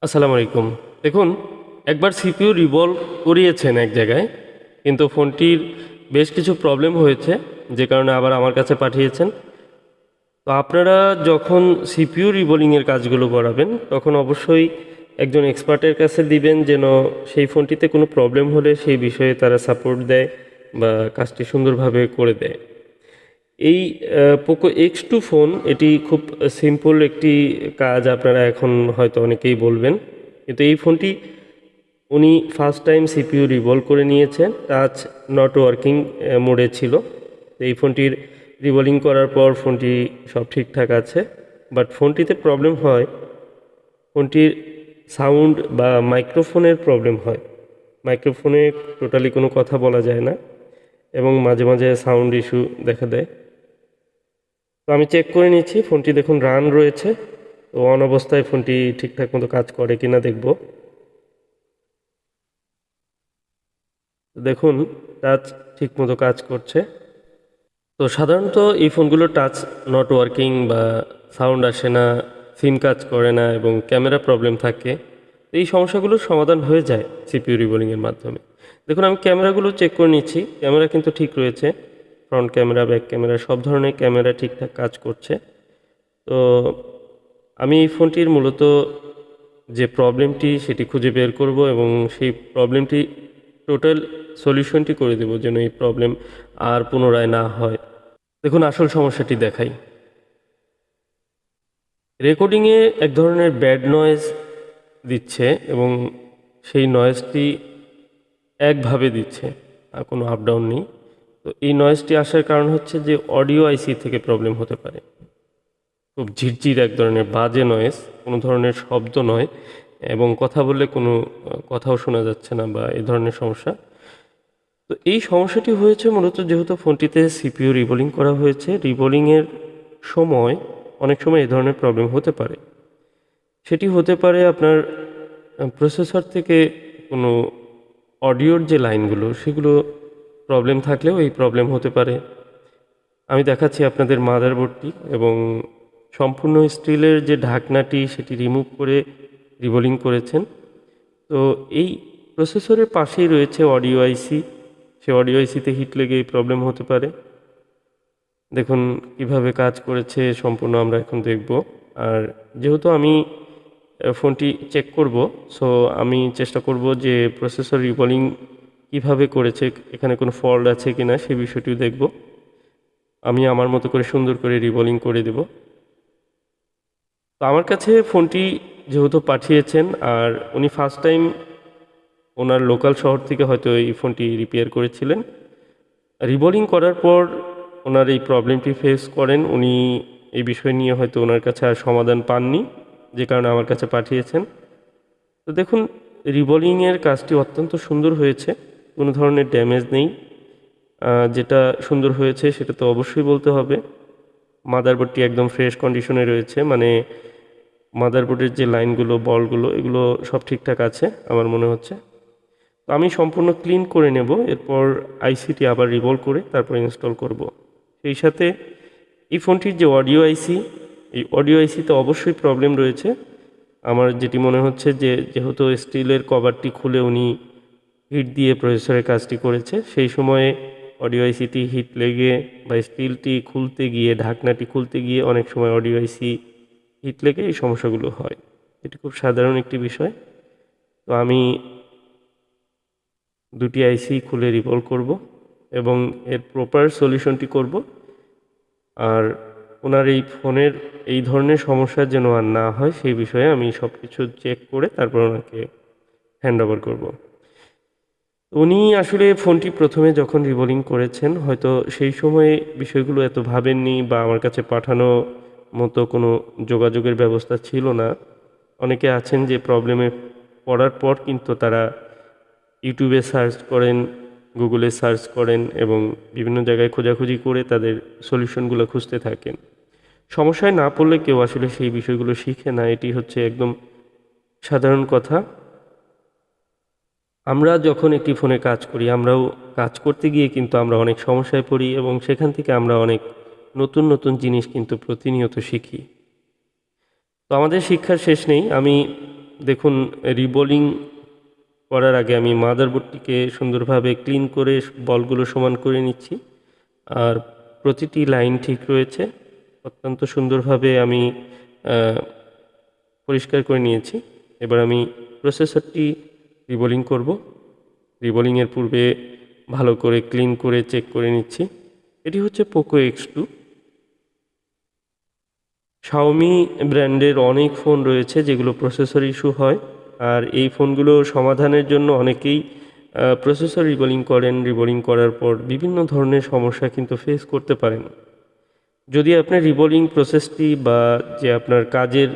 আসসালামু আলাইকুম। দেখুন, একবার সিপিইউ রিভলভ করিয়েছেন এক জায়গায়, কিন্তু ফোনটির বেশ কিছু প্রবলেম হয়েছে, যে কারণে আবার আমার কাছে পাঠিয়েছেন। তো আপনারা যখন সিপিইউ রিবোলিংয়ের কাজগুলো করাবেন, তখন অবশ্যই একজন এক্সপার্টের কাছে দিবেন, যেন সেই ফোনটিতে কোনো প্রবলেম হলে সেই বিষয়ে তারা সাপোর্ট দেয় বা কাজটি সুন্দরভাবে করে দেয়। এই পোকো X2 ফোন, এটি খুব সিম্পল একটি কাজ, আপনারা এখন হয়তো অনেকেই বলবেন, কিন্তু এই ফোনটি উনি ফার্স্ট টাইম সিপিইউ রিভলভ করে নিয়েছেন। টাচ নট ওয়ার্কিং মোডে ছিল। তো এই ফোনটির রিভলিং করার পর ফোনটি সব ঠিকঠাক আছে, বাট ফোনটিতে প্রবলেম হয়, ফোনটির সাউন্ড বা মাইক্রোফোনের প্রবলেম হয়। মাইক্রোফোনে টোটালি কোনো কথা বলা যায় না এবং মাঝে মাঝে সাউন্ড ইস্যু দেখা দেয়। তো আমি চেক করে নিচ্ছি, ফোনটি দেখুন রান রয়েছে। তো অন অবস্থায় ফোনটি ঠিকঠাক মতো কাজ করে কিনা দেখব। দেখুন, টাচ ঠিক মতো কাজ করছে। তো সাধারণত এই ফোনগুলো টাচ নট ওয়ার্কিং বা সাউন্ড আসে না, সিম কাজ করে না এবং ক্যামেরা প্রবলেম থাকে। এই সমস্যাগুলোর সমাধান হয়ে যায় সিপিইউ রিবোলিংয়ের মাধ্যমে। দেখুন, আমি ক্যামেরাগুলো চেক করে নিচ্ছি, ক্যামেরা কিন্তু ঠিক রয়েছে। ফ্রন্ট ক্যামেরা, ব্যাক ক্যামেরা, সব ধরনের ক্যামেরা ঠিকঠাক কাজ করছে। তো আমি এই ফোনটির মূলত যে প্রবলেমটি সেটি খুঁজে বের করব এবং সেই প্রবলেমটি টোটাল সলিউশনটি করে দেব, যেন এই প্রবলেম আর পুনরায় না হয়। দেখুন, আসল সমস্যাটি দেখাই। রেকর্ডিংয়ে এক ধরনের ব্যাড নয়েজ দিচ্ছে এবং সেই নয়েজটি একভাবে দিচ্ছে, আর কোনো আপ ডাউন নেই। তো এই নয়েজটি আসার কারণ হচ্ছে যে অডিও আইসি থেকে প্রবলেম হতে পারে। খুব ঝিরঝির এক ধরনের বাজে নয়েজ, কোনো ধরনের শব্দ নয় এবং কথা বললে কোনো কথাও শোনা যাচ্ছে না বা এই ধরনের সমস্যা। তো এই সমস্যাটি হয়েছে মূলত যেহেতু ফোনটিতে সিপিইউ রিবোলিং করা হয়েছে। রিবোলিংয়ের সময় অনেক সময় এই ধরনের প্রবলেম হতে পারে। সেটি হতে পারে আপনার প্রসেসর থেকে কোনো অডিওর যে লাইনগুলো সেগুলো প্রবলেম থাকলেও এই প্রবলেম হতে পারে। আমি দেখাচ্ছি আপনাদের মাদারবোর্ডটি, এবং সম্পূর্ণ স্টিলের যে ঢাকনাটি সেটি রিমুভ করে রিবোলিং করেছেন। তো এই প্রসেসরের পাশেই রয়েছে অডিও আইসি। সে অডিও আইসিতে হিট লেগে এই প্রবলেম হতে পারে। দেখুন কিভাবে কাজ করেছে সম্পূর্ণ আমরা এখন দেখব। আর যেহেতু আমি ফোনটি চেক করব, সো আমি চেষ্টা করব যে প্রসেসর রিবোলিং কিভাবে করেছে, এখানে কোনো ফল্ট আছে কিনা সেই বিষয়টিও দেখব। আমি আমার মতো করে সুন্দর করে রিবোলিং করে দেব। তো আমার কাছে ফোনটি যেহেতু পাঠিয়েছেন, আর উনি ফার্স্ট টাইম ওনার লোকাল শহর থেকে হয়তো এই ফোনটি রিপেয়ার করেছিলেন। রিবোলিং করার পর ওনার এই প্রবলেমটি ফেস করেন। উনি এই বিষয় নিয়ে হয়তো ওনার কাছে আর সমাধান পাননি, যে কারণে আমার কাছে পাঠিয়েছেন। তো দেখুন, রিবোলিংয়ের কাজটি অত্যন্ত সুন্দর হয়েছে, কোনো ধরনের ড্যামেজ নেই। যেটা সুন্দর হয়েছে সেটা তো অবশ্যই বলতে হবে। মাদারবোর্ডটি একদম ফ্রেশ কন্ডিশনে রয়েছে, মানে মাদারবোর্ডের যে লাইনগুলো, বলগুলো, এগুলো সব ঠিকঠাক আছে আমার মনে হচ্ছে। তো আমি সম্পূর্ণ ক্লিন করে নেব, এরপর আইসিটি আবার রিভলভ করে তারপর ইনস্টল করব। সেই সাথে এই ফোনটির যে অডিও আইসি, এই অডিও আইসিতে অবশ্যই প্রবলেম রয়েছে। আমার যেটি মনে হচ্ছে যে যেহেতু স্টিলের কভারটি খুলে উনি হিট দিয়ে প্রসেসরের কাজটি করেছে, সেই সময়ে অডিও আইসিটি হিট লেগে বা স্টিলটি খুলতে গিয়ে, ঢাকনাটি খুলতে গিয়ে অনেক সময় অডিও আইসি হিট লেগে এই সমস্যাগুলো হয়। এটি খুব সাধারণ একটি বিষয়। তো আমি দুটি আইসি খুলে রিভলভ করব এবং এর প্রপার সলিউশনটি করব। আর ওনার এই ফোনের এই ধরনের সমস্যা যেন আর না হয় সেই বিষয়ে আমি সব কিছু চেক করে তারপর ওনাকে হ্যান্ড ওভার করবো। উনি আসলে ফোনটি প্রথমে যখন রিবোলিং করেছেন, হয়তো সেই সময়ে বিষয়গুলো এত ভাবেননি বা আমার কাছে পাঠানো মতো কোনো যোগাযোগের ব্যবস্থা ছিল না। অনেকে আছেন যে প্রবলেমে পড়ার পর কিন্তু তারা ইউটিউবে সার্চ করেন, গুগলে সার্চ করেন এবং বিভিন্ন জায়গায় খোঁজাখুঁজি করে তাদের সলিউশনগুলো খুঁজতে থাকেন। সমস্যায় না পড়লে কেউ আসলে সেই বিষয়গুলো শিখে না, এটি হচ্ছে একদম সাধারণ কথা। আমরা যখন একটি ফোনে কাজ করি, আমরাও কাজ করতে গিয়ে কিন্তু আমরা অনেক সমস্যায় পড়ি এবং সেখান থেকে আমরা অনেক নতুন নতুন জিনিস কিন্তু প্রতিনিয়ত শিখি। তো আমাদের শিক্ষার শেষ নেই। আমি দেখুন রিবোলিং করার আগে আমি মাদারবোর্ডটিকে সুন্দরভাবে ক্লিন করে বলগুলো সমান করে নিচ্ছি। আর প্রতিটি লাইন ঠিক রয়েছে, অত্যন্ত সুন্দরভাবে আমি পরিষ্কার করে নিয়েছি। এবার আমি প্রসেসরটি রিবোলিং করব। রিবোলিংয়ের পূর্বে ভালো করে ক্লিন করে চেক করে নিচ্ছি। এটি হচ্ছে পোকো X2। শাওমি ব্র্যান্ডের অনেক ফোন রয়েছে যেগুলো প্রসেসর ইস্যু হয়, আর এই ফোনগুলো সমাধানের জন্য অনেকেই প্রসেসর রিবোলিং করেন। রিবোলিং করার পর বিভিন্ন ধরনের সমস্যা কিন্তু ফেস করতে পারেন। যদি আপনার রিবোলিং প্রসেসটি বা যে আপনার কাজের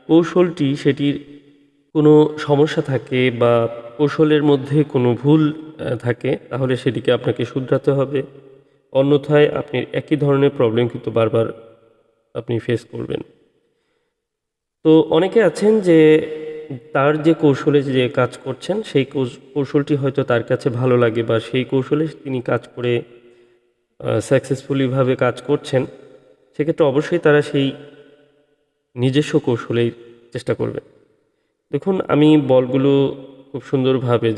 কৌশলটি সেটির কোনো সমস্যা থাকে বা কৌশলের মধ্যে কোনো ভুল থাকে, তাহলে সেটিকে আপনাকে শুধরাতে হবে। অন্যথায় আপনি একই ধরনের প্রবলেম কিন্তু বারবার আপনি ফেস করবেন। তো অনেকে আছেন যে তার যে কৌশলে যে কাজ করছেন সেই কৌশলটি হয়তো তার কাছে ভালো লাগে বা সেই কৌশলে তিনি কাজ করে সাকসেসফুলিভাবে কাজ করছেন। সেক্ষেত্রে অবশ্যই তারা সেই নিজস্ব কৌশলেই চেষ্টা করবে। দেখুন আমি বলগুলো খুব সুন্দরভাবে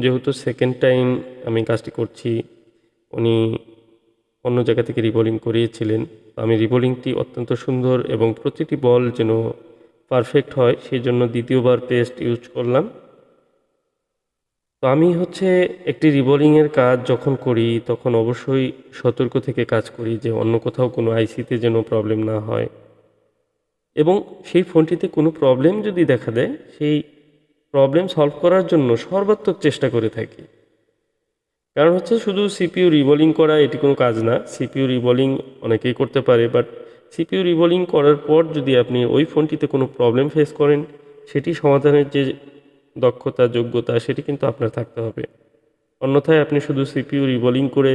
যেহেতু সেকেন্ড টাইম আমি কাজটি করছি, উনি অন্য জায়গা থেকে রিবোলিং করিয়েছিলেন। আমি রিবোলিংটি অত্যন্ত সুন্দর এবং প্রতিটি বল যেন পারফেক্ট হয় সেই জন্য দ্বিতীয়বার পেস্ট ইউজ করলাম। তো আমি হচ্ছে একটি রিবোলিংয়ের কাজ যখন করি তখন অবশ্যই সতর্ক থেকে কাজ করি যে অন্য কোথাও কোনো আইসিতে যেন প্রবলেম না হয়, এবং সেই ফোনটিতে কোনো প্রবলেম যদি দেখা দেয় সেই প্রবলেম সলভ করার জন্য সর্বাত্মক চেষ্টা করে থাকি। কারণ হচ্ছে শুধু সিপিইউ রিবোলিং করা এটি কোনো কাজ না। সিপিইউ রিবোলিং অনেকেই করতে পারে, বাট সিপিইউ রিবোলিং করার পর যদি আপনি ওই ফোনটিতে কোনো প্রবলেম ফেস করেন, সেটি সমাধানের যে দক্ষতা যোগ্যতা সেটি কিন্তু আপনার থাকতে হবে। অন্যথায় আপনি শুধু সিপিইউ রিবোলিং করে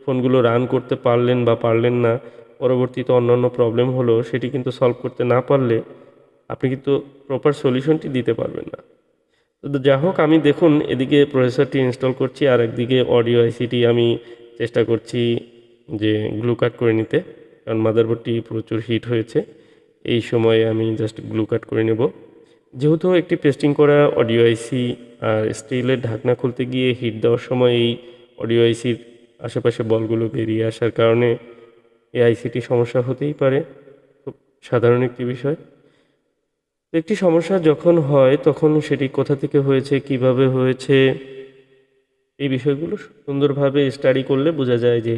ফোনগুলো রান করতে পারলেন বা পারলেন না, পরবর্তীতে অন্যান্য প্রবলেম হলো সেটি কিন্তু সলভ করতে না পারলে আপনি কিন্তু প্রপার সলিউশনটি দিতে পারবেন না। তো যা হোক, আমি দেখুন এদিকে প্রসেসরটি ইনস্টল করছি আর একদিকে অডিও আইসিটি আমি চেষ্টা করছি যে গ্লু কাট করে নিতে, কারণ মাদারবোর্ডটি প্রচুর হিট হয়েছে। এই সময়ে আমি জাস্ট গ্লু কাট করে নেব। যেহেতু একটি পেস্টিং করা অডিও আইসি আর স্টিলের ঢাকনা খুলতে গিয়ে হিট দেওয়ার সময় এই অডিও আইসির আশেপাশে বলগুলো বেরিয়ে আসার কারণে এই আইসিটি সমস্যা হতেই পারে, খুব সাধারণ একটি বিষয়। একটি সমস্যা যখন হয় তখন সেটি কোথা থেকে হয়েছে, কিভাবে হয়েছে, এই বিষয়গুলো সুন্দরভাবে স্টাডি করলে বোঝা যায় যে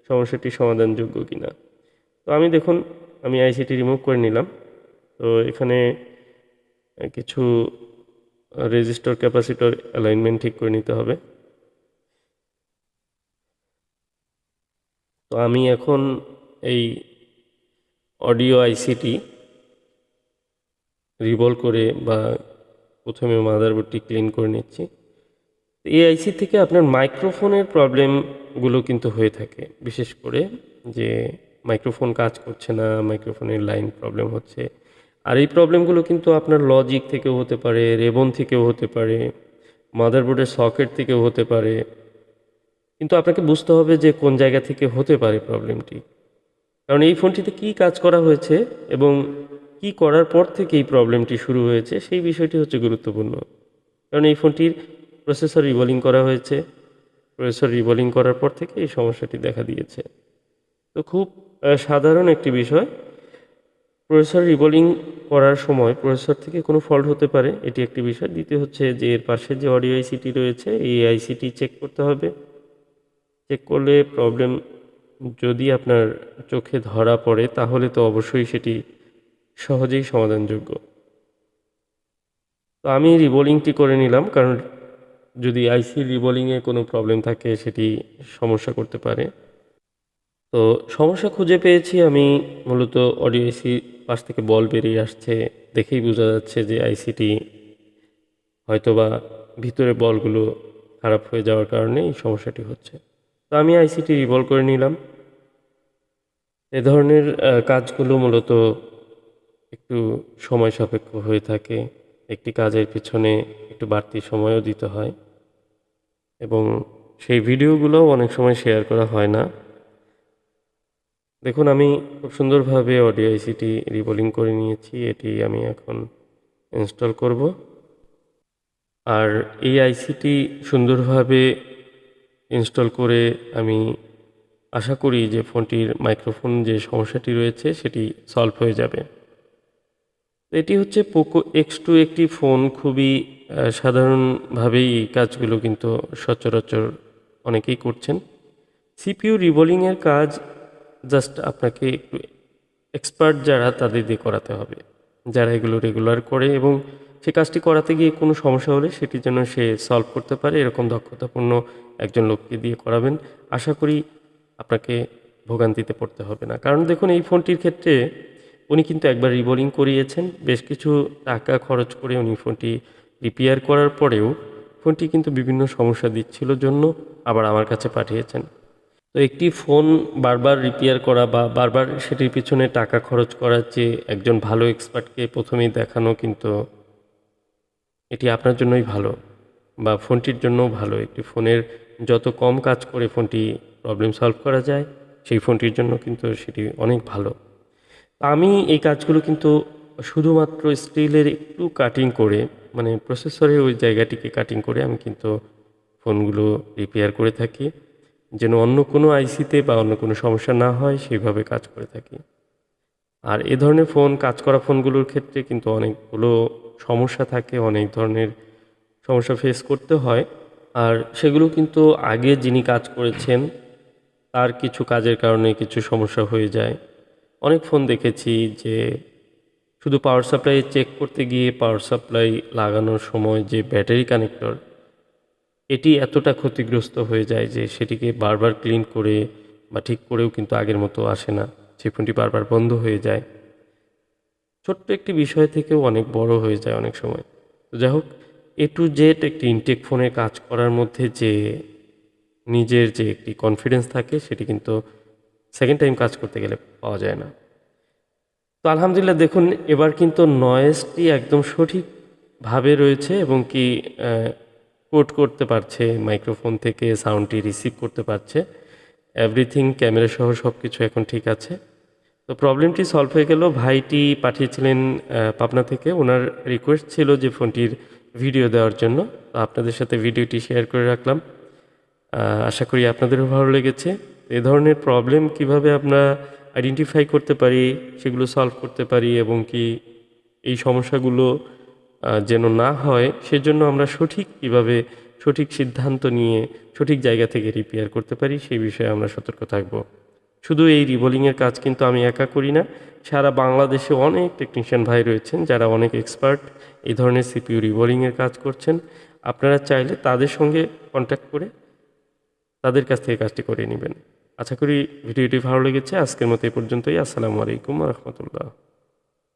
সমস্যাটি সমাধানযোগ্য কিনা। তো আমি দেখুন আমি আইসিটি রিমুভ করে নিলাম। তো এখানে কিছু রেজিস্টর ক্যাপাসিটর অ্যালাইনমেন্ট ঠিক করে নিতে হবে। তো আমি এখন এই অডিও আইসিটি রিভলভ করে বা প্রথমে মাদারবোর্ডটি ক্লিন করে নিচ্ছি। এই আইসি থেকে আপনার মাইক্রোফোনের প্রবলেমগুলো কিন্তু হয়ে থাকে, বিশেষ করে যে মাইক্রোফোন কাজ করছে না, মাইক্রোফোনের লাইন প্রবলেম হচ্ছে। আর এই প্রবলেমগুলো কিন্তু আপনার লজিক থেকেও হতে পারে, রেবন থেকেও হতে পারে, মাদারবোর্ডের সকেট থেকেও হতে পারে। কিন্তু আপনাকে বুঝতে হবে যে কোন জায়গা থেকে হতে পারে প্রবলেমটি, কারণ এই ফোনটিতে কী কাজ করা হয়েছে এবং কি করার পর থেকে এই প্রবলেমটি শুরু হয়েছে সেই বিষয়টি হচ্ছে গুরুত্বপূর্ণ। কারণ এই ফোনটির প্রসেসর রিবোলিং করা হয়েছে, প্রসেসর রিবোলিং করার পর থেকে এই সমস্যাটি দেখা দিয়েছে। তো খুব সাধারণ একটি বিষয়। প্রসেসর রিবোলিং করার সময় প্রসেসর থেকে কোনো ফল্ট হতে পারে, এটি একটি বিষয়। দ্বিতীয় হচ্ছে যে এর পাশে যে অডিও আইসিটি রয়েছে এই আইসিটি চেক করতে হবে। চেক করলে প্রবলেম যদি আপনার চোখে ধরা পড়ে তাহলে তো অবশ্যই সেটি সহজেই সমাধানযোগ্য। তো আমি রিবোলিংটি করে নিলাম, কারণ যদি আইসি রিবোলিংয়ে কোনো প্রবলেম থাকে সেটি সমস্যা করতে পারে। তো সমস্যা খুঁজে পেয়েছি আমি, মূলত অডিও আইসি পাশ থেকে বল বেরিয়ে আসছে দেখেই বোঝা যাচ্ছে যে আইসিটি হয়তোবা ভিতরে বলগুলো খারাপ হয়ে যাওয়ার কারণে এই সমস্যাটি হচ্ছে। তো আমি আইসিটি রিভলভ করে নিলাম। এ ধরনের কাজগুলো মূলত একটু সময় সাপেক্ষ হয়ে থাকে, একটি কাজের পিছনে একটু বাড়তি সময়ও দিতে হয় এবং সেই ভিডিওগুলোও অনেক সময় শেয়ার করা হয় না। দেখুন আমি খুব সুন্দরভাবে অডিও আইসিটি রিবোলিং করে নিয়েছি, এটি আমি এখন ইনস্টল করব। আর এই আইসিটি সুন্দরভাবে ইনস্টল করে আমি আশা করি যে ফোনটির মাইক্রোফোন যে সমস্যাটি রয়েছে সেটি সলভ হয়ে যাবে। এটি হচ্ছে পোকো X2 একটি ফোন, খুবই সাধারণভাবেই এই কাজগুলো কিন্তু সচরাচর অনেকেই করছেন। সিপিইউ রিবোলিংয়ের কাজ জাস্ট আপনাকে একটু এক্সপার্ট যারা তাদের দিয়ে করাতে হবে, যারা এগুলো রেগুলার করে এবং সে কাজটি করাতে গিয়ে কোনো সমস্যা হলে সেটি যেন সে সলভ করতে পারে এরকম দক্ষতাপূর্ণ একজন লোককে দিয়ে করাবেন। আশা করি আপনাকে ভোগান্তিতে পড়তে হবে না। কারণ দেখুন, এই ফোনটির ক্ষেত্রে উনি কিন্তু একবার রিবোলিং করিয়েছেন, বেশ কিছু টাকা খরচ করে উনি ফোনটি রিপেয়ার করার পরেও ফোনটি কিন্তু বিভিন্ন সমস্যা দিচ্ছিল জন্য আবার আমার কাছে পাঠিয়েছেন। তো একটি ফোন বারবার রিপেয়ার করা বা বারবার সেটির পিছনে টাকা খরচ করার চেয়ে একজন ভালো এক্সপার্টকে প্রথমেই দেখানো কিন্তু এটি আপনার জন্যই ভালো বা ফোনটির জন্যও ভালো। একটি ফোনের যত কম কাজ করে ফোনটি প্রবলেম সলভ করা যায় সেই ফোনটির জন্য কিন্তু সেটি অনেক ভালো। আমি এই কাজগুলো কিন্তু শুধুমাত্র স্টিলের একটু কাটিং করে, মানে প্রসেসরের ওই জায়গাটিকে কাটিং করে আমি কিন্তু ফোনগুলো রিপেয়ার করে থাকি, যেন অন্য কোনো আইসিতে বা অন্য কোনো সমস্যা না হয় সেইভাবে কাজ করে থাকি। আর এ ধরনের ফোন, কাজ করা ফোনগুলোর ক্ষেত্রে কিন্তু অনেকগুলো সমস্যা থাকে, অনেক ধরনের সমস্যা ফেস করতে হয়। আর সেগুলো কিন্তু আগে যিনি কাজ করেছেন তার কিছু কাজের কারণে কিছু সমস্যা হয়ে যায়। অনেক ফোন দেখেছি যে শুধু পাওয়ার সাপ্লাই চেক করতে গিয়ে পাওয়ার সাপ্লাই লাগানোর সময় যে ব্যাটারি কানেক্টর, এটি এতটা ক্ষতিগ্রস্ত হয়ে যায় যে সেটিকে বারবার ক্লিন করে বা ঠিক করেও কিন্তু আগের মতো আসে না, সেই ফোনটি বারবার বন্ধ হয়ে যায়। ছোট্ট একটি বিষয় থেকেও অনেক বড় হয়ে যায় অনেক সময়। তো যাই হোক, এ টু জেড একটি ইনটেক ফোনে কাজ করার মধ্যে যে নিজের যে একটি কনফিডেন্স থাকে সেটি কিন্তু সেকেন্ড টাইম কাজ করতে গেলে পাওয়া যায় না। তো আলহামদুলিল্লাহ, দেখুন এবার কিন্তু নয়েজটি একদম সঠিকভাবে রয়েছে এবং কি কোড করতে পারছে, মাইক্রোফোন থেকে সাউন্ডটি রিসিভ করতে পারছে, এভরিথিং ক্যামেরা সহ সব কিছু এখন ঠিক আছে। তো প্রবলেমটি সলভ হয়ে গেল। ভাইটি পাঠিয়েছিলেন পাবনা থেকে, ওনার রিকোয়েস্ট ছিল যে ফোনটির ভিডিও দেওয়ার জন্য। তো আপনাদের সাথে ভিডিওটি শেয়ার করে রাখলাম, আশা করি আপনাদেরও ভালো লেগেছে। এ ধরনের প্রবলেম কিভাবে আমরা আইডেন্টিফাই করতে পারি, সেগুলো সলভ করতে পারি এবং কি এই সমস্যাগুলো যেন না হয় সেজন্য আমরা কিভাবে সঠিক সিদ্ধান্ত নিয়ে সঠিক জায়গা থেকে রিপেয়ার করতে পারি সেই বিষয়ে আমরা সতর্ক থাকব। শুধু এই রিবোলিংয়ের কাজ কিন্তু আমি একা করি না, সারা বাংলাদেশে অনেক টেকনিশিয়ান ভাই রয়েছেন যারা অনেক এক্সপার্ট এই ধরনের সিপিইউ রিবোলিংয়ের কাজ করছেন। আপনারা চাইলে তাদের সঙ্গে কন্ট্যাক্ট করে তাদের কাছ থেকে কাজটি করে নেবেন। আশা করি ভিডিওটি ভালো লেগেছে। আজকের মতো এই পর্যন্তই। আসসালামু আলাইকুম ওয়া রাহমাতুল্লাহ।